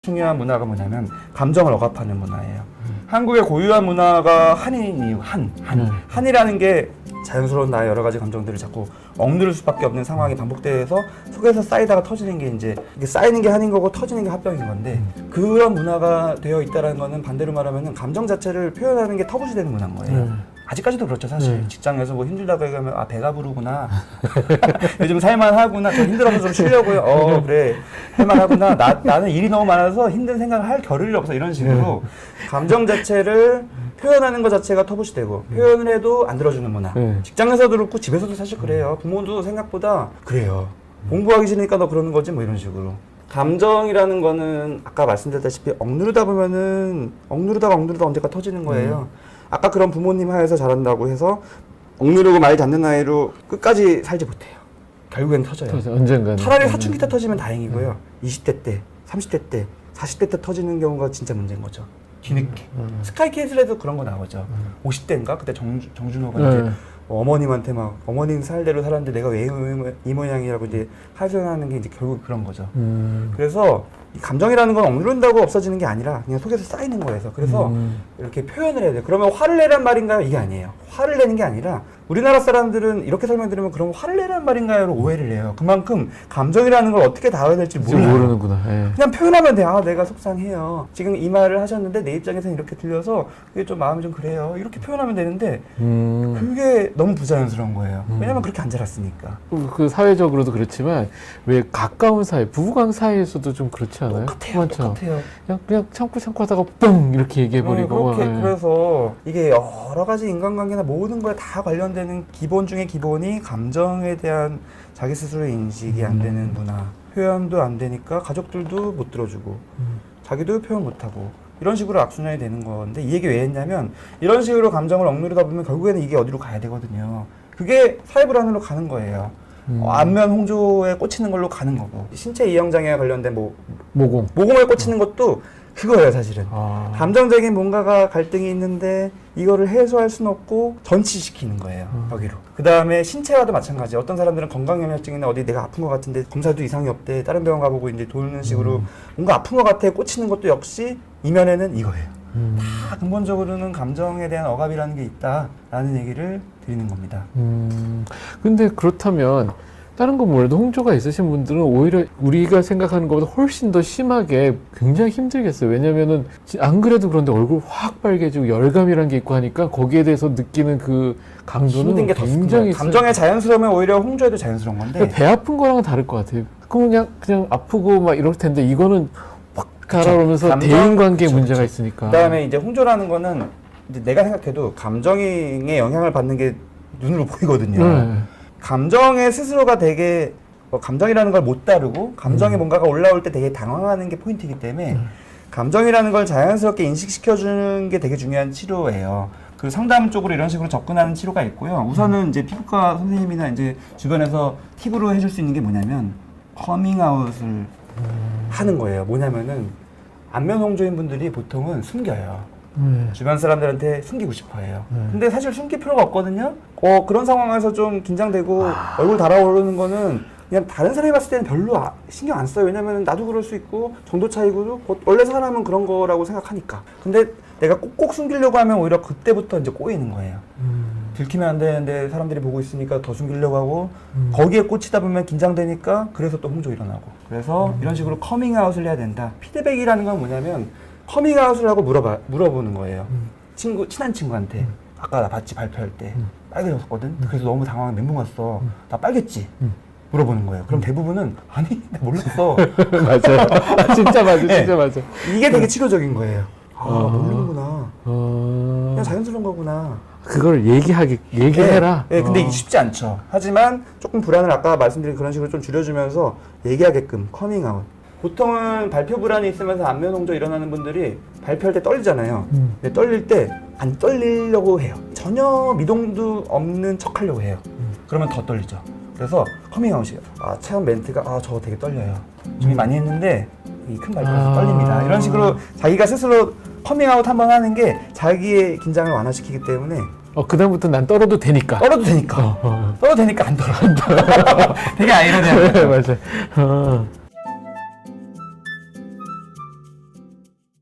중요한 문화가 뭐냐면 감정을 억압하는 문화예요. 한국의 고유한 문화가 한이에요. 한이라는 게 자연스러운 나의 여러 가지 감정들을 자꾸 억누를 수밖에 없는 상황이 반복돼서 속에서 쌓이다가 터지는 게 이제 이게 쌓이는 게 한인 거고 터지는 게 합병인 건데 그런 문화가 되어 있다는 거는 반대로 말하면은 감정 자체를 표현하는 게 터부시되는 문화인 거예요. 아직까지도 그렇죠 사실. 직장에서 뭐 힘들다고 얘기하면 아 배가 부르구나 요즘 살만하구나 저 힘들어서 좀 쉬려고요. 그래 할만하구나 나는 일이 너무 많아서 힘든 생각을 할 겨를이 없어 이런 식으로 감정 자체를 표현하는 것 자체가 터부시되고 표현을 해도 안 들어주는 문화. 직장에서도 그렇고 집에서도 사실 그래요. 부모도 생각보다 그래요. 공부하기 싫으니까 너 그러는 거지 뭐 이런 식으로. 감정이라는 거는 아까 말씀드렸다시피 억누르다 보면은 억누르다가 언젠가 터지는 거예요. 아까 그런 부모님 하에서 자란다고 해서 억누르고 말 닿는 나이로 끝까지 살지 못해요. 결국엔 터져요. 언젠가는. 차라리 사춘기 때 터지면 다행이고요. 20대 때, 30대 때, 40대 때 터지는 경우가 진짜 문제인 거죠. 뒤늦게. 스카이캐슬에도 그런 거 나오죠. 50대인가? 그때 정준호가 이제 어머님한테 막 어머님 살대로 살았는데 내가 왜 이 모양이라고 이제 하소연하는 게 이제 결국 그런 거죠. 그래서 이 감정이라는 건 억누른다고 없어지는 게 아니라 그냥 속에서 쌓이는 거여서 그래서 이렇게 표현을 해야 돼요. 그러면 화를 내란 말인가요? 이게 아니에요. 화를 내는 게 아니라 우리나라 사람들은 이렇게 설명드리면 그럼 화를 내란 말인가요?로 오해를 해요. 그만큼 감정이라는 걸 어떻게 다뤄야 될지 모르는구나. 예. 그냥 표현하면 돼. 아 내가 속상해요. 지금 이 말을 하셨는데 내 입장에서는 이렇게 들려서 그게 좀 마음이 좀 그래요. 이렇게 표현하면 되는데 그게 너무 부자연스러운 거예요. 왜냐면 그렇게 안 자랐으니까. 그 사회적으로도 그렇지만 왜 가까운 사이, 부부간 사이에서도 좀 그렇지 않아요? 똑같아요. 그냥 참고 하다가 뻥 이렇게 얘기해버리고. 그렇게 그래서 이게 여러 가지 인간관계나 모든 거에 다 관련되는 기본 중에 기본이 감정에 대한 자기 스스로의 인식이 안 되는 문화. 표현도 안 되니까 가족들도 못 들어주고 자기도 표현 못하고 이런 식으로 악순환이 되는 건데 이 얘기 왜 했냐면 이런 식으로 감정을 억누르다 보면 결국에는 이게 어디로 가야 되거든요. 그게 사회불안으로 가는 거예요. 안면 홍조에 꽂히는 걸로 가는 거고 신체 이형장애와 관련된 모공을 꽂히는 것도 그거예요 사실은. 감정적인 뭔가가 갈등이 있는데 이거를 해소할 수는 없고 전치시키는 거예요 여기로. 그 다음에 신체와도 마찬가지. 어떤 사람들은 건강염려증이나 어디 내가 아픈 것 같은데 검사도 이상이 없대 다른 병원 가보고 이제 도는 식으로 뭔가 아픈 것 같아 꽂히는 것도 역시 이면에는 이거예요. 다 근본적으로는 감정에 대한 억압이라는 게 있다라는 얘기를 드리는 겁니다. 근데 그렇다면 다른 건 몰라도 홍조가 있으신 분들은 오히려 우리가 생각하는 것보다 훨씬 더 심하게 굉장히 힘들겠어요. 왜냐면은 안 그래도 그런데 얼굴 확 빨개지고 열감이란 게 있고 하니까 거기에 대해서 느끼는 그 강도는 굉장히 감정의 자연스러우면 오히려 홍조에도 자연스러운 건데 배 아픈 거랑은 다를 것 같아요. 그냥 아프고 막 이럴 텐데 이거는 팍 달아오면서 대인관계에 문제가 있으니까. 그다음에 이제 홍조라는 거는 이제 내가 생각해도 감정에 영향을 받는 게 눈으로 보이거든요. 감정의 스스로가 되게 감정이라는 걸 못 다루고 감정에 뭔가가 올라올 때 되게 당황하는 게 포인트이기 때문에 감정이라는 걸 자연스럽게 인식시켜주는 게 되게 중요한 치료예요. 그 상담 쪽으로 이런 식으로 접근하는 치료가 있고요. 우선은 이제 피부과 선생님이나 이제 주변에서 팁으로 해줄 수 있는 게 뭐냐면 커밍아웃을 하는 거예요. 뭐냐면은 안면 홍조인 분들이 보통은 숨겨요. 주변 사람들한테 숨기고 싶어 해요. 근데 사실 숨길 필요가 없거든요. 그런 상황에서 좀 긴장되고 얼굴 달아오르는 거는 그냥 다른 사람이 봤을 때는 별로 신경 안 써요. 왜냐면 나도 그럴 수 있고 정도 차이고 원래 사람은 그런 거라고 생각하니까. 근데 내가 꼭꼭 숨기려고 하면 오히려 그때부터 이제 꼬이는 거예요. 들키면 안 되는데 사람들이 보고 있으니까 더 숨기려고 하고 거기에 꽂히다 보면 긴장되니까 그래서 또 홍조 일어나고. 그래서 이런 식으로 커밍아웃을 해야 된다. 피드백이라는 건 뭐냐면 커밍아웃을 하고 물어보는 거예요. 친한 친구한테 아까 나 봤지 발표할 때 빨개졌거든. 그래서 너무 당황해 멘붕 왔어. 나 빨겠지? 물어보는 거예요. 그럼 대부분은 아니 나 몰랐어. 맞아요. 진짜 맞아. 진짜 맞아. 이게 되게 치료적인 거예요. 모르는구나. 그냥 자연스러운 거구나. 그걸 얘기해라. 네, 근데 이게 쉽지 않죠. 하지만 조금 불안을 아까 말씀드린 그런 식으로 좀 줄여주면서 얘기하게끔 커밍아웃. 보통은 발표 불안이 있으면서 안면 홍조 일어나는 분들이 발표할 때 떨리잖아요. 근데 떨릴 때 안 떨리려고 해요. 전혀 미동도 없는 척 하려고 해요. 그러면 더 떨리죠. 그래서 커밍아웃이에요. 체험 멘트가 저거 되게 떨려요. 준비 많이 했는데 이 큰 발표에서 떨립니다. 이런 식으로 자기가 스스로 커밍아웃 한번 하는 게 자기의 긴장을 완화시키기 때문에 그다음부터 난 떨어도 되니까. 떨어도 되니까 안 떨어. 되게 아이러니하죠. 맞아요.